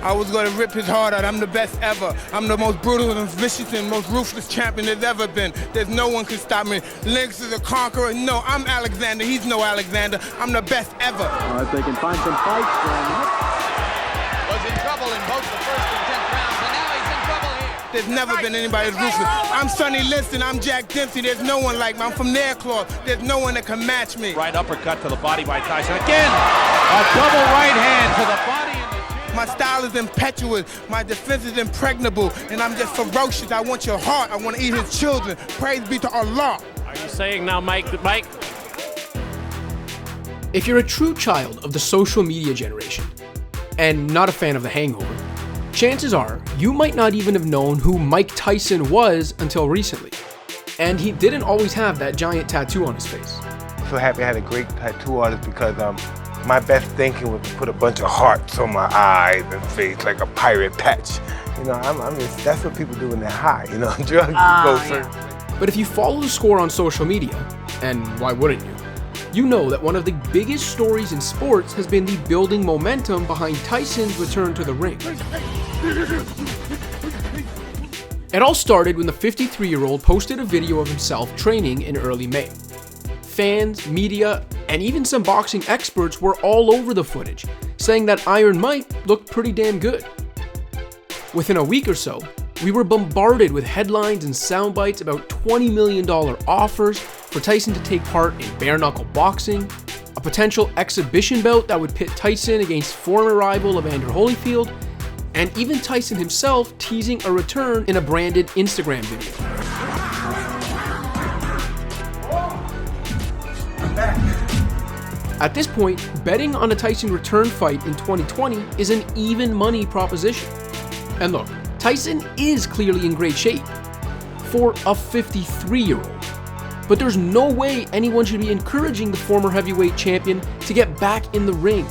I was going to rip his heart out. I'm the best ever. I'm the most brutal and vicious and most ruthless champion there's ever been. There's no one can stop me. Lynx is a conqueror. No, I'm Alexander. He's no Alexander. I'm the best ever. All right, they can find some fights. Was in trouble in both the first and 10th rounds, and now he's in trouble here. There's never been anybody as ruthless. I'm Sonny Liston. I'm Jack Dempsey. There's no one like me. I'm from Nairclaw. There's no one that can match me. Right uppercut to the body by Tyson. Again, a double right hand to the body. My style is impetuous, my defense is impregnable, and I'm just ferocious. I want your heart, I want to eat his children. Praise be to Allah. Are you saying now, Mike? If you're a true child of the social media generation, and not a fan of The Hangover, chances are you might not even have known who Mike Tyson was until recently. And he didn't always have that giant tattoo on his face. I'm so happy I had a great tattoo artist because my best thinking was to put a bunch of hearts on my eyes and face like a pirate patch. You know, I'm just, that's what people do when they're high, you know, drugs go certain places. But if you follow the score on social media, and why wouldn't you, you know that one of the biggest stories in sports has been the building momentum behind Tyson's return to the ring. It all started when the 53-year-old posted a video of himself training in early May. Fans, media, and even some boxing experts were all over the footage, saying that Iron Mike looked pretty damn good. Within a week or so, we were bombarded with headlines and sound bites about $20 million offers for Tyson to take part in bare-knuckle boxing, a potential exhibition bout that would pit Tyson against former rival Evander Holyfield, and even Tyson himself teasing a return in a branded Instagram video. At this point, betting on a Tyson return fight in 2020 is an even money proposition. And look, Tyson is clearly in great shape for a 53-year-old. But there's no way anyone should be encouraging the former heavyweight champion to get back in the ring.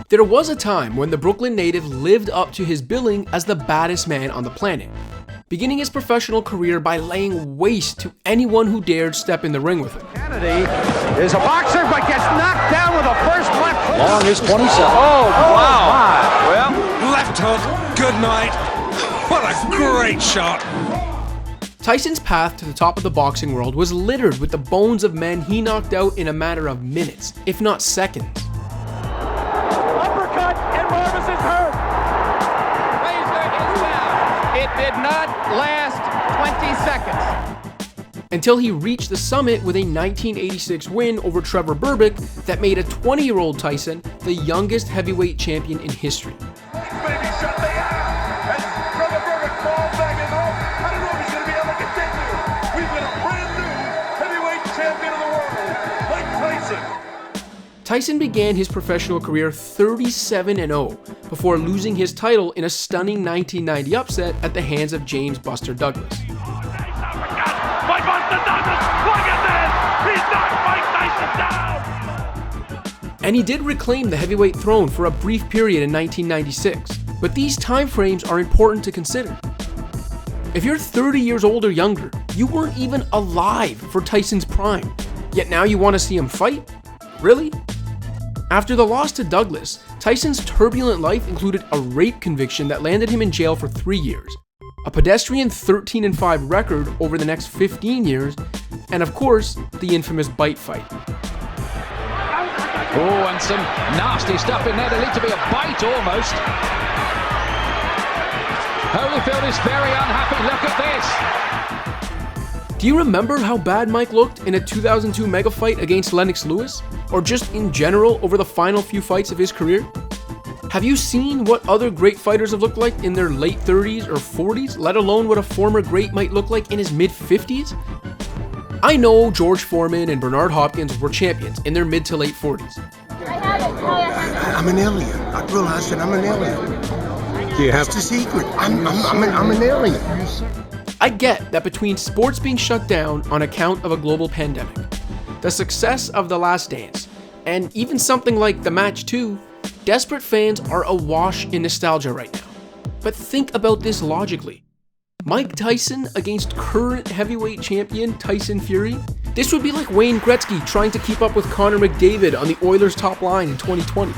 There was a time when the Brooklyn native lived up to his billing as the baddest man on the planet, beginning his professional career by laying waste to anyone who dared step in the ring with him. Kennedy is a boxer, but gets knocked down with a first left hook. Long is 27. Oh, wow. Well, left hook, good night. What a great shot. Tyson's path to the top of the boxing world was littered with the bones of men he knocked out in a matter of minutes, if not seconds. It did not last 20 seconds. Until he reached the summit with a 1986 win over Trevor Berbick that made a 20-year-old Tyson the youngest heavyweight champion in history. Tyson began his professional career 37-0 before losing his title in a stunning 1990 upset at the hands of James Buster Douglas. And he did reclaim the heavyweight throne for a brief period in 1996, but these time frames are important to consider. If you're 30 years old or younger, you weren't even alive for Tyson's prime, yet now you want to see him fight? Really? After the loss to Douglas, Tyson's turbulent life included a rape conviction that landed him in jail for 3 years, a pedestrian 13-5 record over the next 15 years, and of course, the infamous bite fight. Oh, and some nasty stuff in there. There needs to be a bite almost. Holyfield is very unhappy. Look at this. Do you remember how bad Mike looked in a 2002 mega fight against Lennox Lewis? Or just in general over the final few fights of his career? Have you seen what other great fighters have looked like in their late 30s or 40s, let alone what a former great might look like in his mid-50s? I know George Foreman and Bernard Hopkins were champions in their mid to late 40s. I'm an alien. I realized that I'm an alien. Do you have the secret? I'm an alien. I get that between sports being shut down on account of a global pandemic, the success of The Last Dance, and even something like the match 2, desperate fans are awash in nostalgia right now. But think about this logically. Mike Tyson against current heavyweight champion Tyson Fury? This would be like Wayne Gretzky trying to keep up with Connor McDavid on the Oilers' top line in 2020.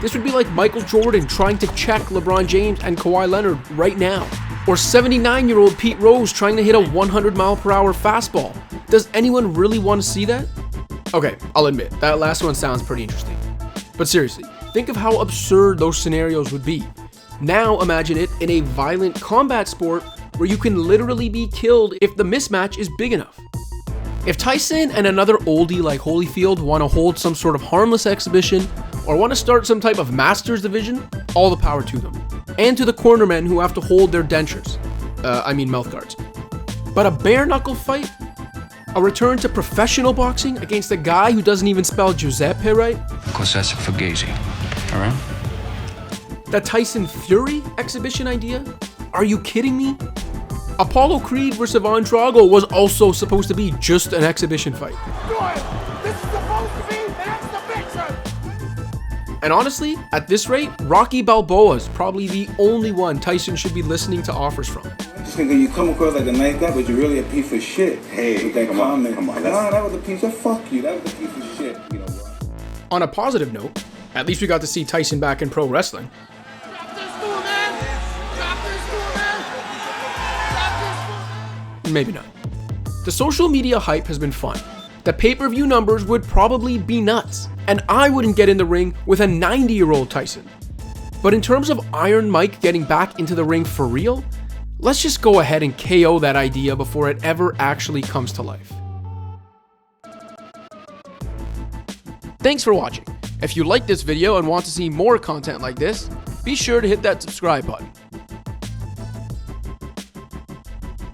This would be like Michael Jordan trying to check LeBron James and Kawhi Leonard right now. Or 79-year-old Pete Rose trying to hit a 100-mile-per-hour fastball. Does anyone really want to see that? Okay, I'll admit, that last one sounds pretty interesting. But seriously, think of how absurd those scenarios would be. Now imagine it in a violent combat sport where you can literally be killed if the mismatch is big enough. If Tyson and another oldie like Holyfield want to hold some sort of harmless exhibition or want to start some type of Masters division, all the power to them. And to the cornermen who have to hold their dentures. Mouth guards. But a bare knuckle fight? A return to professional boxing against a guy who doesn't even spell Giuseppe right? Of course, that's a fugazi. All right? That Tyson Fury exhibition idea? Are you kidding me? Apollo Creed vs. Evander was also supposed to be just an exhibition fight. This is supposed to be an exhibition! And honestly, at this rate, Rocky Balboa is probably the only one Tyson should be listening to offers from. Just thinking you come across like a nice guy, but you're really a piece of shit. Hey, with that comment. Come on, nah, that was a piece of fuck you. That was a piece of shit. You know what? On a positive note, at least we got to see Tyson back in pro wrestling. Maybe not. The social media hype has been fun. The pay-per-view numbers would probably be nuts, and I wouldn't get in the ring with a 90-year-old Tyson. But in terms of Iron Mike getting back into the ring for real, let's just go ahead and KO that idea before it ever actually comes to life. Thanks for watching. If you liked this video and want to see more content like this, be sure to hit that subscribe button.